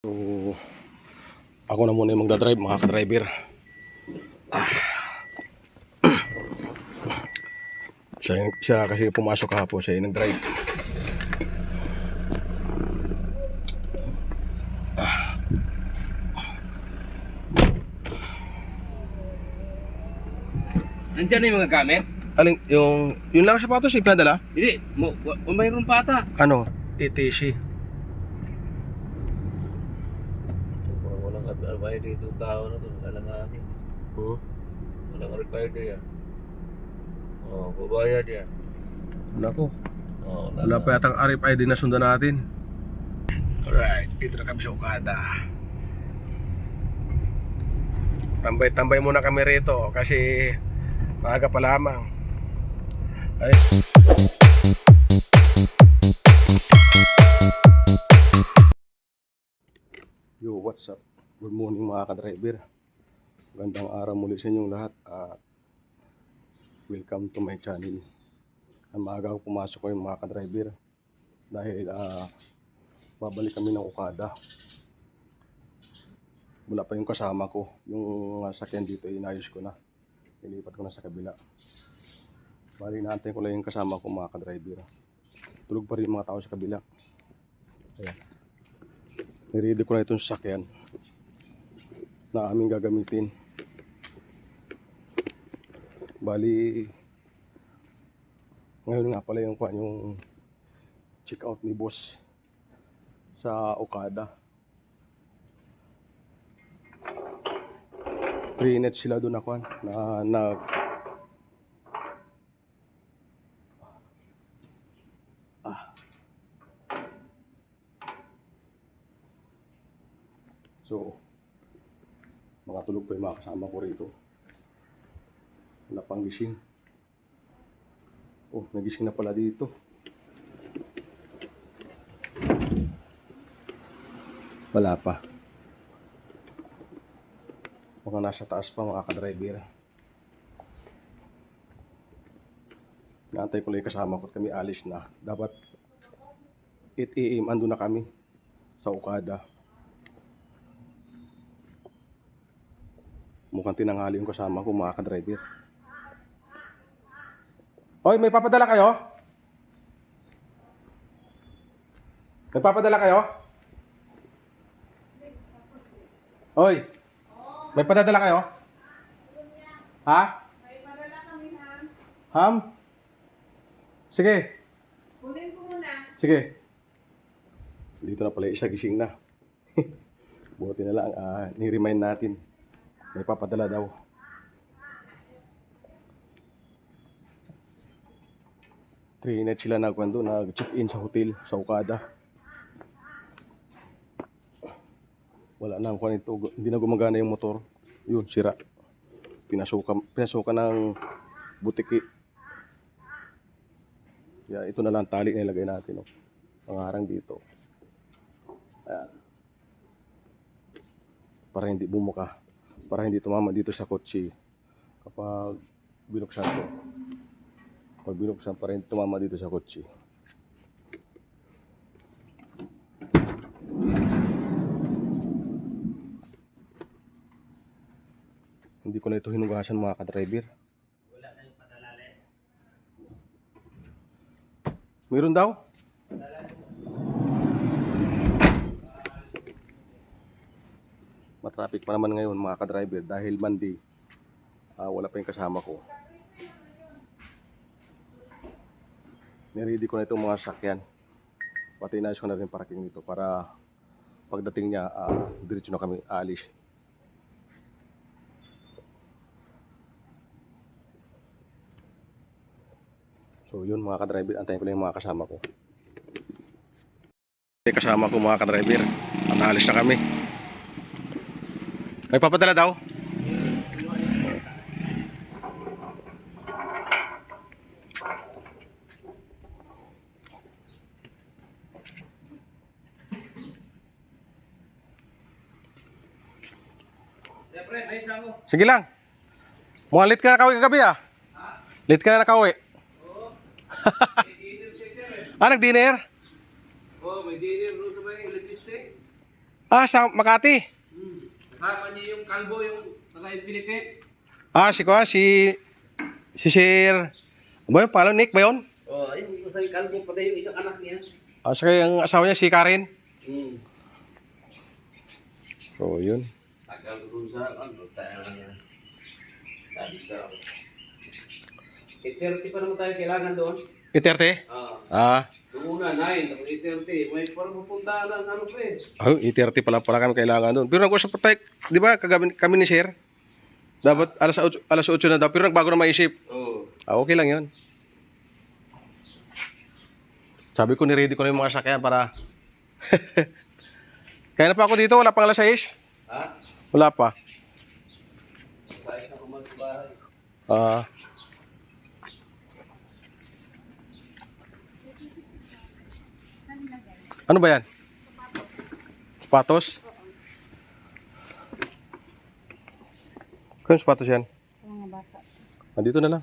So, ako na muna yung magdadrive mga ka-driver. Siya kasi pumasok kahapon, siya yung nag-drive. Nandiyan na yung mga gamit? Aling, yung lang sapatos, pinadala? Hindi, mayroon pa ata. Ano? ETC. Walang abay dito tao na ito, alanganin. Walang required yan. Babayad yan. Nako. Wala Wala pa yatang RFID na sundan natin. Alright, dito na kami sa Okada. Tambay-tambay muna kami rito kasi maaga pa lamang. Ay. Yo, what's up? Good morning mga ka-driver. Magandang araw muli sa inyong lahat at welcome to my channel. Maaga ako pumasok ko yung mga ka-driver dahil babalik kami ng Okada. Wala pa yung kasama ko. Yung sakyan dito inayos ko na. Nilipat ko na sa kabila. Bali naantay ko lang yung kasama ko mga ka-driver. Tulog pa rin yung mga tao sa kabila. Ayan. Niready ko na itong sasakyan na aming gagamitin. Bali ngayon nga pala yung check out ni boss sa Okada. 3 net sila doon ako na so mga tulog pa yung mga kasama ko rito. Wala pang gising. Oh, nagising na pala dito. Wala pa. Mga nasa taas pa mga ka-driver. Naantay ko lang yung kasama ko at kami alis na. Dapat 8 AM ando na kami sa Okada. Mukhang tinanghali yung kasama ko mga ka-driver. Oy, may papadala kayo? May papadala kayo? Oy, may padadala kayo? Ha? May padala kami, Ham. Ham? Sige. Kunin ko muna. Sige. Dito na pala isa gising na. Buti na lang, ni-remind natin. May papadala daw. Three nights sila nag-check-in sa hotel sa Okada. Wala na ang kuwan ito. Hindi na gumagana yung motor. Yun, sira. Pinasukan ng butiki. Kaya ito na lang tali na ilagay natin. Oh. Pangarang dito. Ayan. Para hindi bumuka. Para hindi tumama dito sa kotse kapag binuksan ko. Pag binuksan, para hindi tumama dito sa kotse. Hindi ko na ito hinugasan mga ka-driver. Wala na yung padalali. Mayroon daw? Matraffic pa naman ngayon mga ka-driver dahil Monday. Wala pa yung kasama ko. Niready ko na itong mga sakyan. Pati inayos ko na rin parking nito para pagdating niya, diretso na kami alis. So yun mga ka-driver, antayin ko lang yung mga kasama ko. Kasama ko mga ka-driver, at alis na kami. May papadala daw? Sige lang. Mga late ka na kauwi kagabi ah. Late ka na nakauwi. Nag-dinner? May dinner doon sa may electricity. Ah, sa Makati. Kasama niya yung kalbo, yung naka-infinite. Si Sir. Ba yun, pangalan Nick ba yun? Oh, ayun, yung sa kalbo, patay yung isang anak niya. Saka yung asawa niya, si Karen. Hmm. So, yun. Tagal ko dun sa, tayo lang yan. Labis na ako. 8:30 pa naman tayo kailangan doon. 8:30? Ah. Yung una, 9, tapos 8:30. May parang pupunta ng ano pa eh. 8:30 pala kami kailangan doon. Pero nag-usap pa tayo, di ba, kami ni Sir? Dapat alas 8 na daw, pero nagbago na maisip. Oo. Okay lang yun. Sabi ko, ni-ready ko na yung mga sakyan para... Kaya na pa ako dito, wala pang alas 6. Ha? Wala pa. Sayang na kumalit sa bahay. Ano ba yan? Sapatos? Kano sapatos yan? Mga bata. Dito na lang.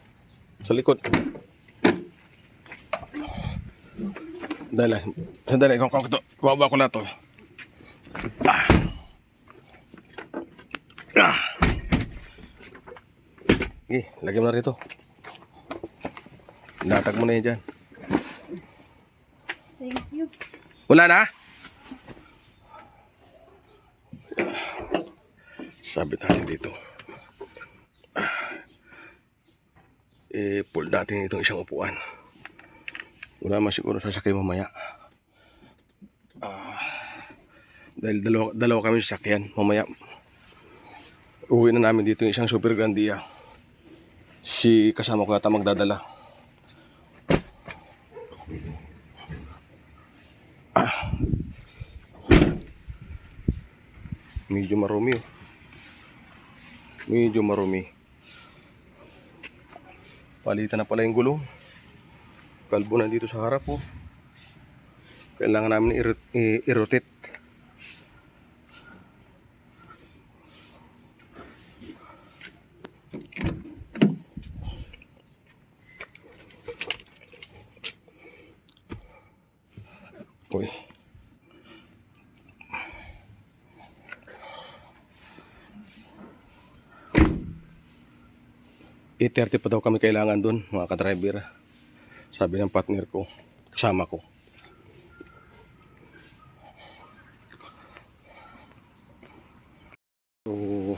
Sa likod. Sandali. Kung ito. Baba ko na ito. Okay, lagyan mo na rito. Natag mo na yan dyan. Thank you. Wala na? Sabit natin dito. Pull natin itong isang upuan. Wala man siguro sasakay mamaya. Dahil dalawa kami sasakyan mamaya. Uwi na namin dito yung isang super grandia. Si kasama ko yata magdadala. Medyo marumi. Medyo marumi. Palitan na pala yung gulong. Kalbo na dito sa harap po. Kailangan namin i-rotate. Uy. E30 pa daw kami kailangan dun, mga ka-driver. Sabi ng partner ko, kasama ko. So,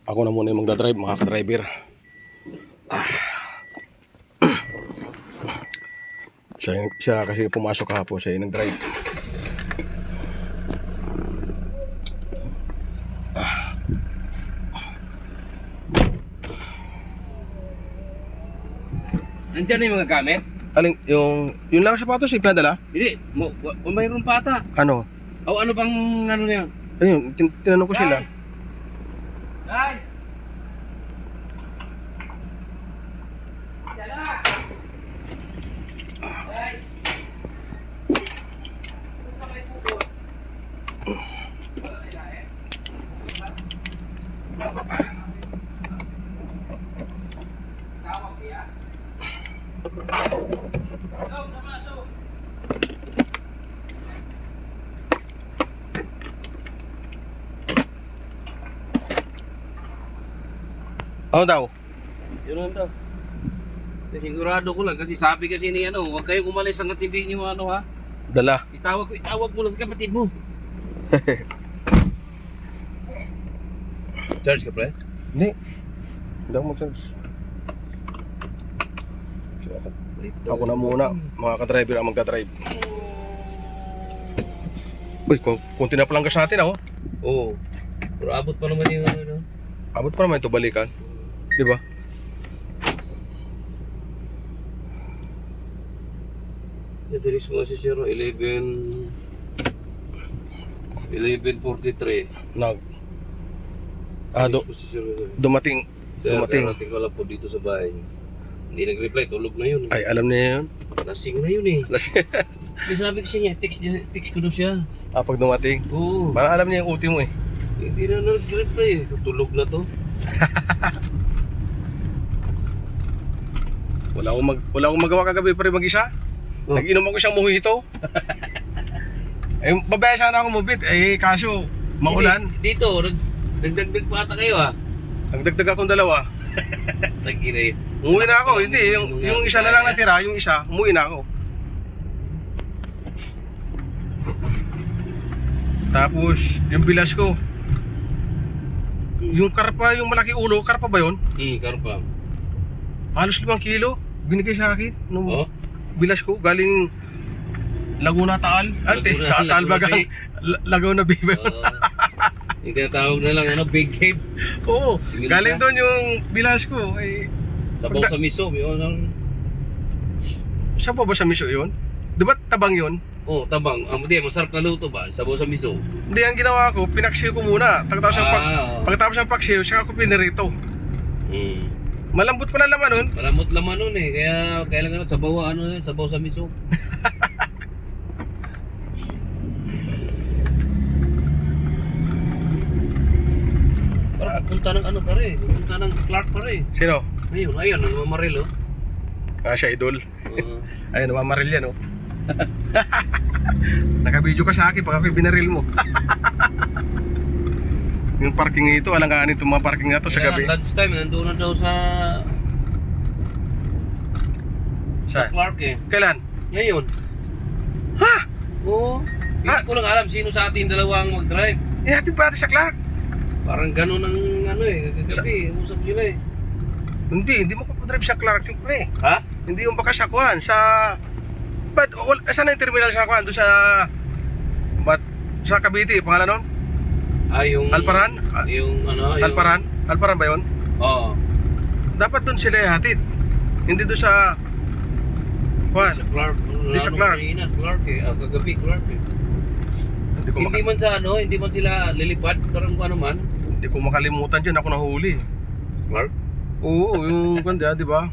ako na muna yung magdadrive, mga ka-driver. Siya kasi pumasok kahapon, siya yung nag-drive. Nandyan na yung mga gamit? Aling, yung lang sapatos, pinadala? Hindi, mayroon pa ata. Ano? O ano bang ano na yan? Ayun, tinanong ko sila. Ay! Ano daw? Yun lang daw. Sigurado ko lang kasi sabi kasi ni ano, huwag kayong umalis hanggat hindi niyo ano ha. Dala. Itawag mo lang kapatid mo. Charge ka pre? Hindi. Hindi ako mag-charge. So, ako na muna, mga ka-driver ang magdadrive. Uy, kunti na palang gas natin ako. Oo. Pero abot pa naman yung ano. Abot pa naman ito balikan. Di ba? Ito rin mo si 11:43. Dumating. Dumating ko lang po dito sa bahay. Hindi nag-reply, tulog na yun. Ay, alam niya yun. Lasing na yun eh. May sabi kasi niya, text ko daw siya. Pag dumating. Oo. Parang alam niya yung uti mo eh. Hindi na nag-reply eh. Tulog na to. Wala akong magawa kagabi pa rin mag-isa. Oh. Nag-inom ako isang mojito. Eh, babaya sana ako mubit. Eh, kaso, maulan. Dito, nagdagdag pa ata kayo ah. Nagdagdag akong dalawa. Tagi na yun. Umuwi na ako. Hindi, yung isa na lang natira. Yung isa, umuwi na ako. Tapos, yung bilas ko. Yung karpa, yung malaki ulo, karpa ba yun? Karpa. Halos 5 kilo. Binigay sa akin. Nung Oh? bilas ko, galing Laguna Taal. Ate, Laguna, Taal Baga. Bay. Laguna Bay. Yung tinatawag na lang, big head. Oo, Tingin galing ka? doon yung bilas ko. Eh, Sabaw sa miso. Yun ang... saan pa ba sa miso yun? Di ba tabang yun? Oh, tabang. Hindi, masarap na luto ba? Sabaw sa miso. Hindi, ang ginawa ko, pinaksiyo ko muna. Pagkatapos ng paksiyo, saka ko pinirito. Malambot pala laman nun. Malamot laman nun eh. Kaya kailangan sabaw, sabaw sa miso. Parang punta ng ano pare. Punta ng Clark pare. Sino? Ayun, namamaril oh. Siya idol. Uh, Ayun, namamaril yan, oh. Nakabidyo ka sa akin pag ako'y binaril mo. Yung parking ito, alangaan itong mga parking na to sa gabi. Lunch time, nandun na daw sa Saan? Clark eh. Kailan? Ngayon. Ha? Oo. Hindi ko lang alam sino sa atin dalawang mag-drive. Ihatid pa natin sa Clark. Parang gano'n ang kagabi. Usap sila eh. Hindi mo papadrive sa Clark yung pre. Ha? Hindi yung baka sa Kuan, sa... But, saan na yung terminal sa Kuan? Doon sa... Sa Cavite, pangalan nun? Yung... Alparan? Yung Alparan? Alparan ba yun? Oo. Dapat doon sila ihatid. Hindi doon sa... Kuan. Sa Clark. Hindi sa Clark. Clark eh. Kagabi Clark eh. Hindi Man sa hindi man sila lilipad. Parang kung ano man. Hindi ko makalimutan dyan, ako nahuli. Clark? Oo, yung kanda, di ba?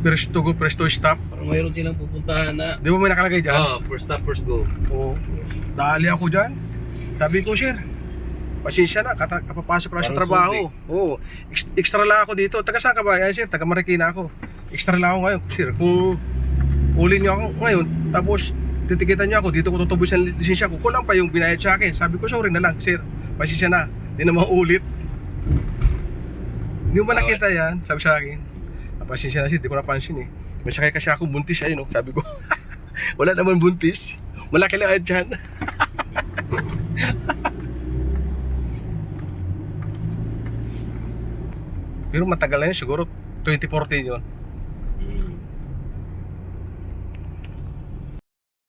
First to go, first to stop. Parang mayroon silang pupuntahan na... Di ba may nakalagay dyan? First stop, first go. Oo. Dali ako dyan. Sabi ko, sir, pasensya na, kapapasok lang sa Parang trabaho. Oo. Extra lang ako dito. Taga saan ka ba? Yan, sir, taga Marikina ako. Extra lang ako ngayon. Sir, kung uli niyo ako ngayon, tapos titikitan niyo ako, dito ko tutubos ang lisensya ko. Kulang pa yung binayad sa akin. Sabi ko, sorry na lang, sir. Pasensya na. Hindi na maulit. Hindi mo ba nakita yan? Sabi sa akin. Pasensya na, sir. Hindi ko napansin eh. May sakay kasi ako buntis ayun, no? Sabi ko, wala naman buntis. Malaki lang dyan. Pero matagal na yun, siguro 2014 yun.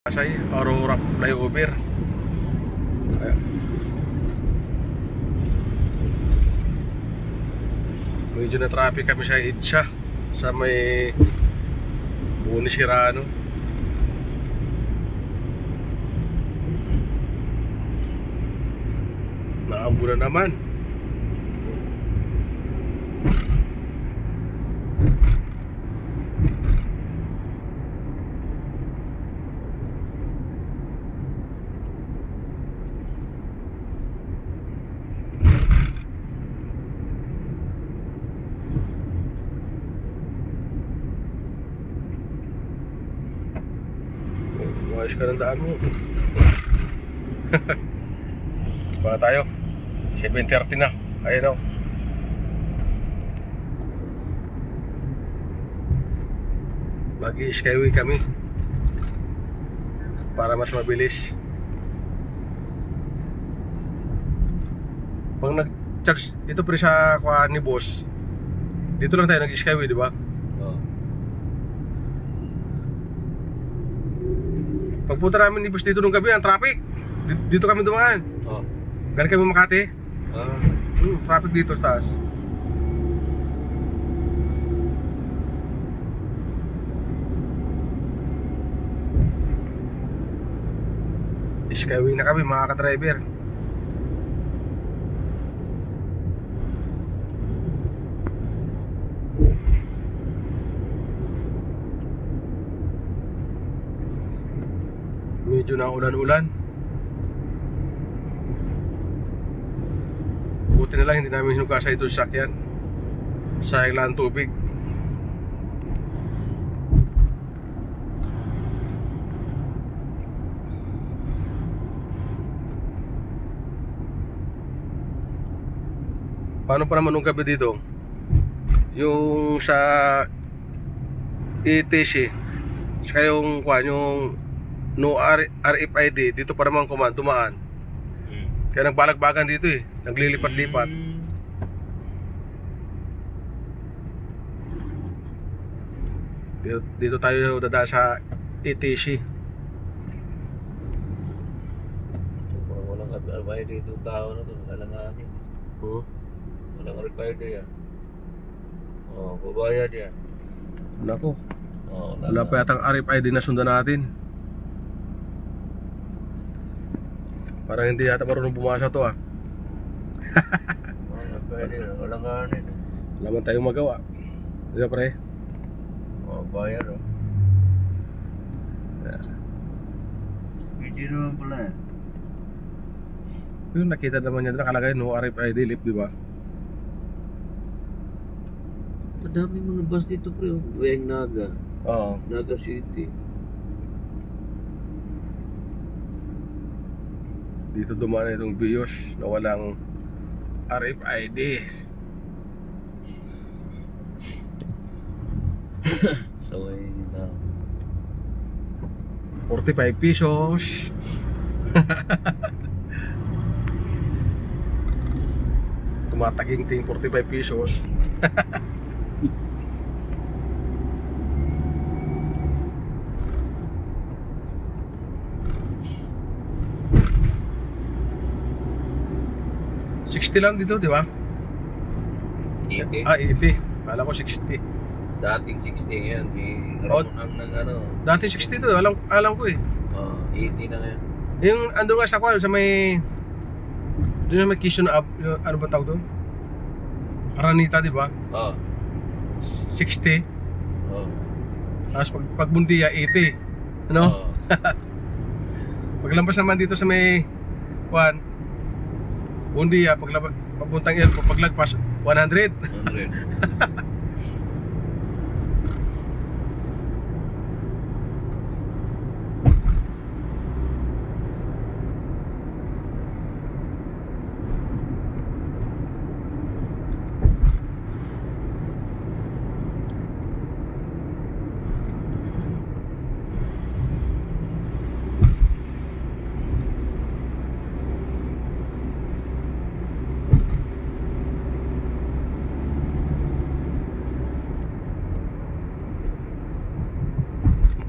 Pasay, Aurora flyover. Ayan. Medyo na traffic kami sa Itza, sa may Buni Sirano. Naambo na naman. Ayos ka ng daan mo. Baka tayo 7:30 na. Ayun o. Mag-i-skyway kami para mas mabilis. Pag nag-charge ito pre sa kuha ni boss, dito lang tayo nag-skyway, di ba? Pagpunta namin ni boss dito nung gabi, ang traffic. Dito kami dumaan. Galing kami Makati. Traffic dito sa taas. Skyway na kami mga ka-driver. Medyo na ulan-ulan. Buti na lang hindi namin hinugasa ito sa sakyan. Sayang lang ang tubig. Paano pa naman nung gabi dito? Yung sa ETC, saka yung no RFID, dito pa naman dumaan. Kaya nagbalagbagan dito eh, naglilipat-lipat. Dito tayo dadaan sa ETC. Walang RFID itong tao na ito. Alanganin. Walang RFID yan. Babayad yan. Nako, wala pa yatang RFID na sundan natin. Parang hindi yata marunong bumasa to ah. RFID yan. Alanganin. Wala man tayong magawa. Di ba pre? Bayad Hindi naman pala eh. Yung nakita naman niya nakalagay no RFID lip, di ba? Madami mga bus dito pre. Bueng Naga. Oo. Naga City. Dito dumaan itong Vios na walang RFID. Saway na. 45 pesos. Tumataging-ting 45 pesos. $60 lang dito, di ba? 80. 80. Kala ko 60. Dating 60 yan. Ramon ang ng ano. Dati 60 to, alam ko eh. 80 na ngayon. Yung ando nga sa kwan, sa may doon may Quezon yung, ano ba tawag doon? Aranita, di ba? 60. Tapos pag Bundia, 80. Ano? Paglampas naman dito sa may kwan, Bundia, papuntang El, paglagpas 100. 100.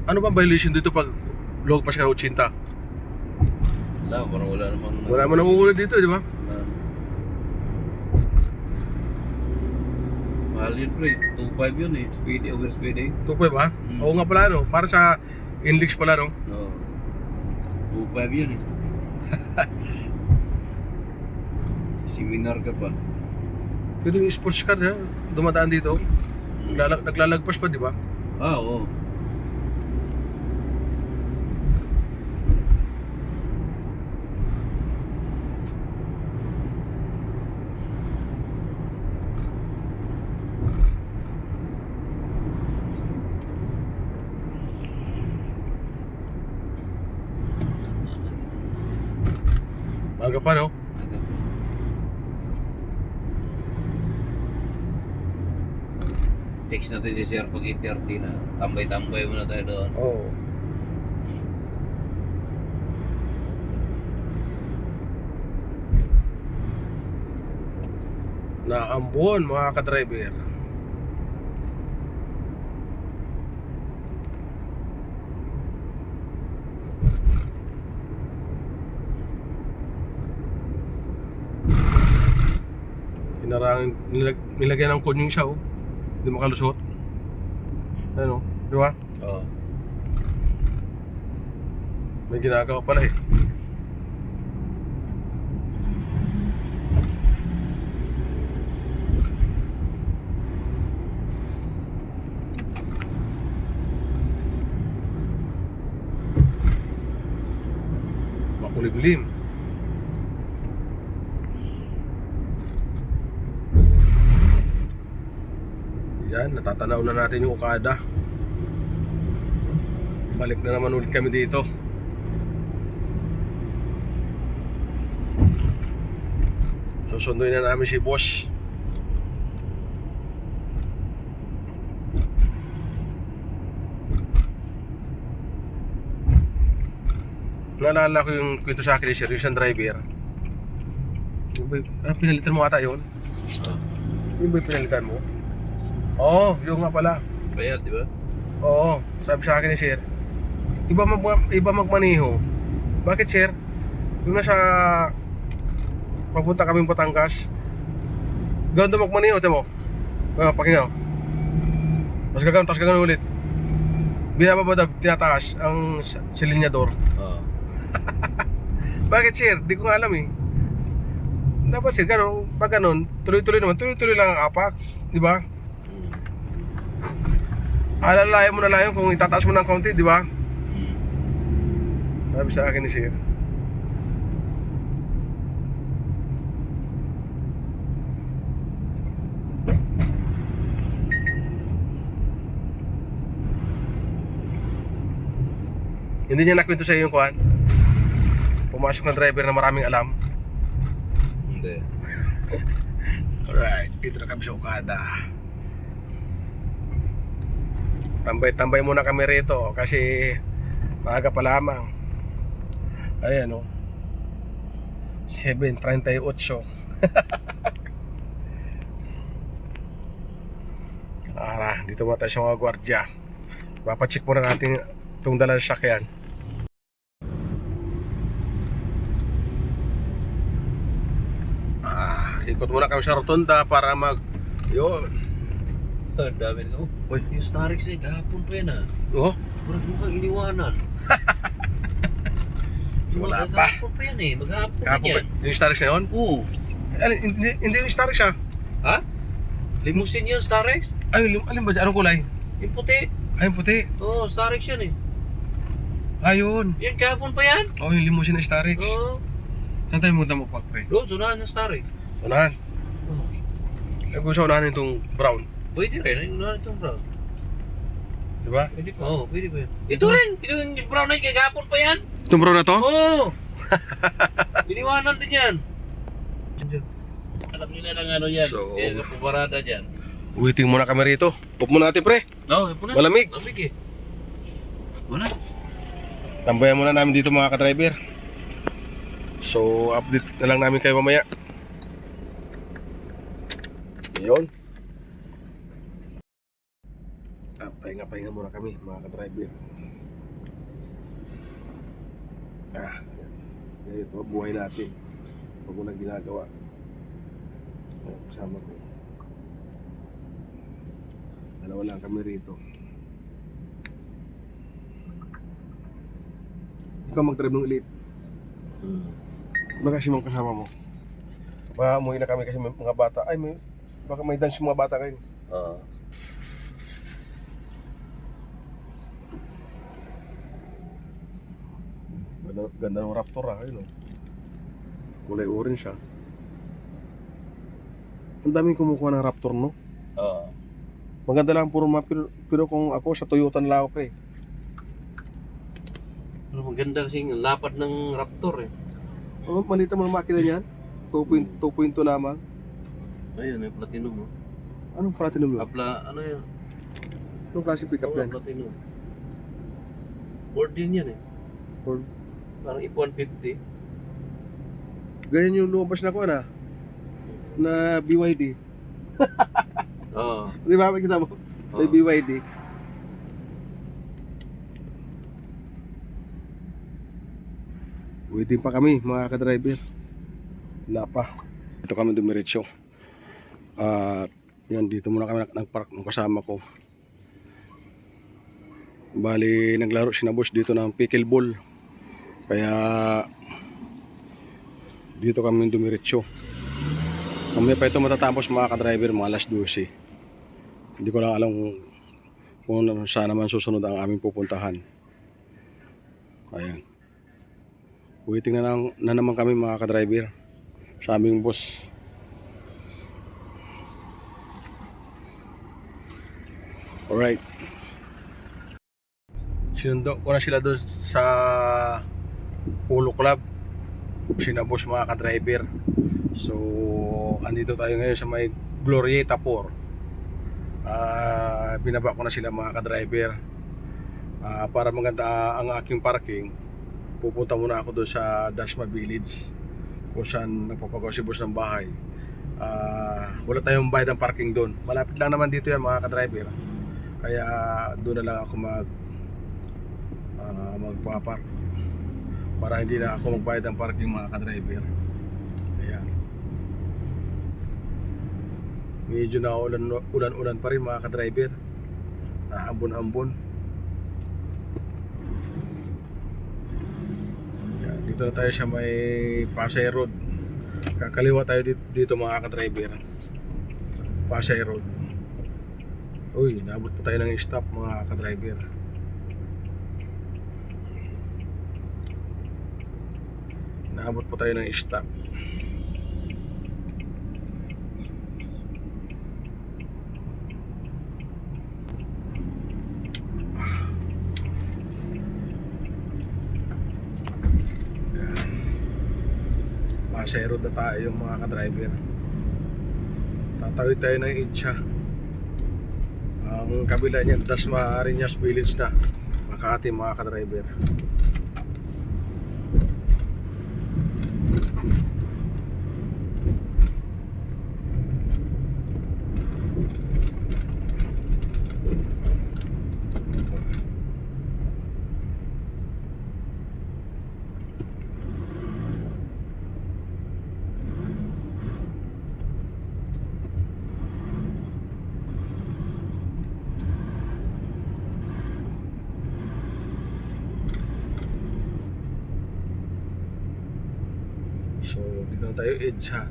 Ano ba violation dito pag logpas ka ng 80? Parang wala namang... Wala man nanguhuli dito, di ba? Mahal yun pre, 2.5 yun eh, speedy, over speedy. 2.5 ba? Oo nga pala no, para sa Inlix pala no. 2.5 yun eh. Seminar ka pa. Pero yung sports car ha, dumadaan dito, naglalagpas pa di ba? Oo. Maaga pa no? Text natin si Sir pag 8:30 na. Tambay-tambay muna tayo doon. Oo. Naambon mga ka-driver. Hinarang nilagyan ng kunyong siya oh. Hindi makalusot. Ano, di ba? Oo. May ginagawa pala eh. Makulimlim. Yan, natatanaw na natin yung Okada. Balik na naman ulit kami dito. Susunduin na namin si boss. Naalala ko yung kwento sa akin ni Sir, yung isang driver. Pinalitan mo ata yun? Yung ba yung pinalitan mo? Oo, yung nga pala. Bayad, di ba? Oo, sabi sa akin ni Sir, iba magmaneho. Bakit Sir? Yung nasa papunta kaming Batangas, gano'n magmaneho, temo. Pakinggan. Tapos gagawin ulit. Binababa, tinataas ang silinyador. Oo. Bakit Sir? Di ko nga alam eh. Dapat Sir, gano'n, pag gano'n, tuloy-tuloy naman, tuloy-tuloy lang ang apak, di ba? Alalayan mo na lang yun kung itataas mo ng kaunti, di ba? Sabi sa akin ni Sir. Hindi niya nakwento sa iyo yung kuhan. Pumasok na driver na maraming alam. Hindi. Alright, dito na kami sa Okada. Tambay-tambay muna kami rito kasi maaga pa lamang. Ayan o, 7:38. Dito muna tayo sa mga gwardya. Papacheck muna natin itong dalang sakyan. Ikot muna kami sa rotunda para yun. Ang dami na. Uy. Yung Starix eh, kahapon pa yan ah. Oh, Parang mukhang iniwanan. wala pa. Maghapon pa yan eh, maghapon pa Kapag yan. yung Starix na yun? Oo. Hindi yung Starix ah. Ha? Limousine yun, Starix? Ay, alin ba dyan? Anong kulay? Yung puti. Ay, yung puti. Oo, Starix yan eh. Ayun. Yan, kahapon pa yan. Oh, yung limousine na Starix. Oo. Saan tayo munta mo, pre? Doon, sunahan ng Starix. Unahan. Oo. Gusto ko unahan itong brown. Pwede rin, ay unahan itong brown. Diba? Pwede pa. Oo, pwede pa yan. Ito rin, yung brown na yun, kahapon pa yan. Itong brown na to? Oo. Iniwanan din yan. Alam nila ng ano yan. So- Yan, puparada dyan. Waiting muna kami rito. Pop muna natin, pre. Oo, ito na. Malamig. Malamig eh. Wala. Tambayan muna namin dito mga ka-driver. So, update na lang namin kayo mamaya. Yun. Pahinga muna kami mga ka-driver. Ito, buhay natin. Pag unang ginagawa. Kasama ko. Dalawa lang kami rito. Ikaw mag-drive ng elite. Baka kasi mga kasama mo. Baka umuwi na kami kasi may mga bata. Ay, baka may dance yung mga bata kayo. Oo. Ganda ng Raptor ayun. Kulay orange siya. Ang daming kumukuha ng Raptor, no? Oo. Maganda lang puro pero kung ako sa Toyota na lang ako, pre. Pero maganda kasing lapad ng Raptor eh. Oh, malita mo ang makina niyan. 2.2 lamang. Ayun, yung platinum mo. Anong platinum yun? Ano yun? Anong klaseng pickup yan? Platinum. Ford din yan eh. Or, Parang F-150. ganyan yung lumabas na ko na BYD. Oo. Di ba? Makikita mo? May Oo. BYD. Waiting pa kami mga ka-driver. Wala pa. Dito kami dumiretso. At yan, dito muna kami nagpark ng kasama ko. Bali, naglaro si na boss dito ng pickleball. Kaya dito kami dumiretso. Mamaya pa ito matatapos mga ka-driver, mga alas 12. Hindi ko lang alam kung saan naman susunod ang aming pupuntahan. Ayan. Waiting na naman kami mga ka-driver sa aming boss. Alright. Sinundo ko na sila doon sa Polo Club. Sina boss mga ka-driver. So, andito tayo ngayon sa may Glorieta 4. Binaba ko na sila mga ka-driver. Para maganda ang aking parking. pupunta muna ako doon sa Dasma Village kung saan nagpapagawa si boss ng bahay. Wala tayong bayad ng parking doon. Malapit lang naman dito yan mga ka-driver. Kaya doon na lang ako magpapark para hindi na ako magbayad ng parking mga ka-driver. Ayan. Medyo na ulan-ulan pa rin mga ka-driver. Ambon-ambon. Ayan, dito na tayo sa may Pasay Road. Kakaliwa tayo dito mga ka-driver. Pasay Road. Uy, naabot pa tayo ng stop mga ka-driver. Naabot pa tayo ng stop. Pasay Road na tayo mga ka-driver. Tatawid tayo ng Itcha. Ang kabila niyan, Dasma Ariñas Village na. Makati mga ka-driver. So, dito na tayo, Itcha.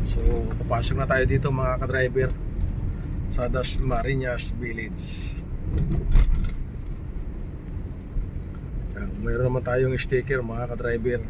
So, papasok na tayo dito mga ka-driver sa Dasma Ariñas Village. Mayroon naman tayong sticker mga ka-driver.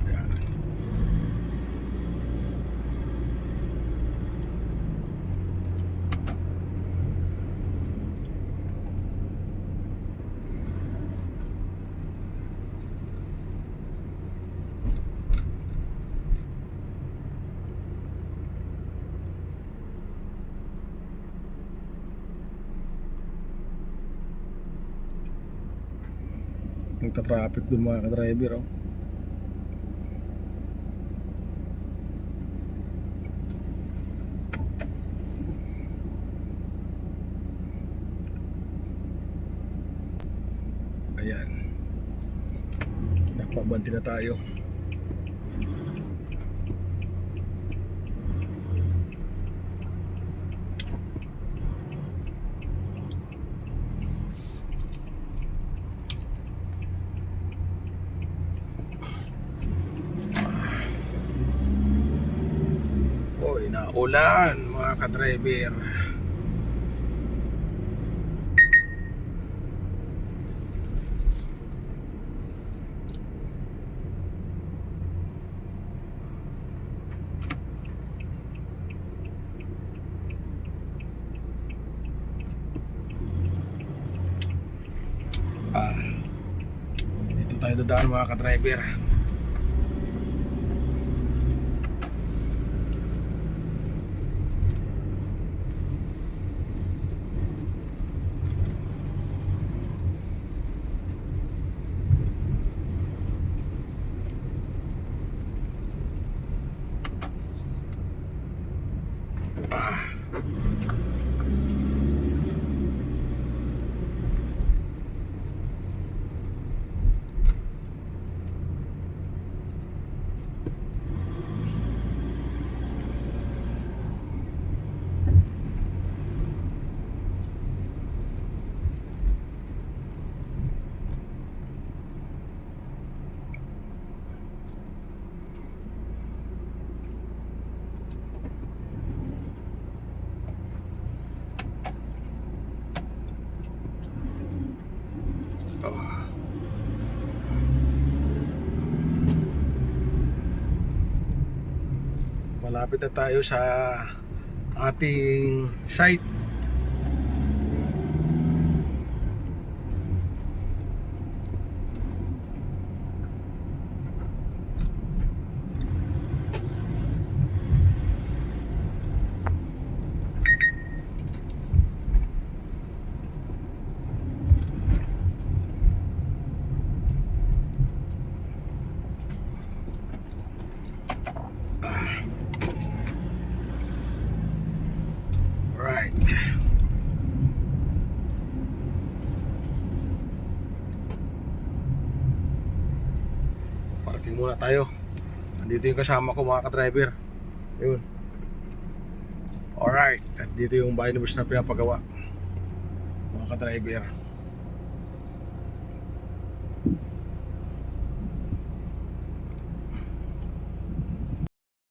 Yan. Nagta-traffic dun mga ka-driver, oh. Ayan. Nagpabanti na tayo. Oy, naulan mga ka-driver. Dito tayo dadaan mga ka-driver. Malapit na tayo sa ating site. Right. Parking muna tayo. Nandito yung kasama ko mga ka-driver. Yun. Alright. At dito yung bahay ni Boss na pinapagawa. Mga ka-driver.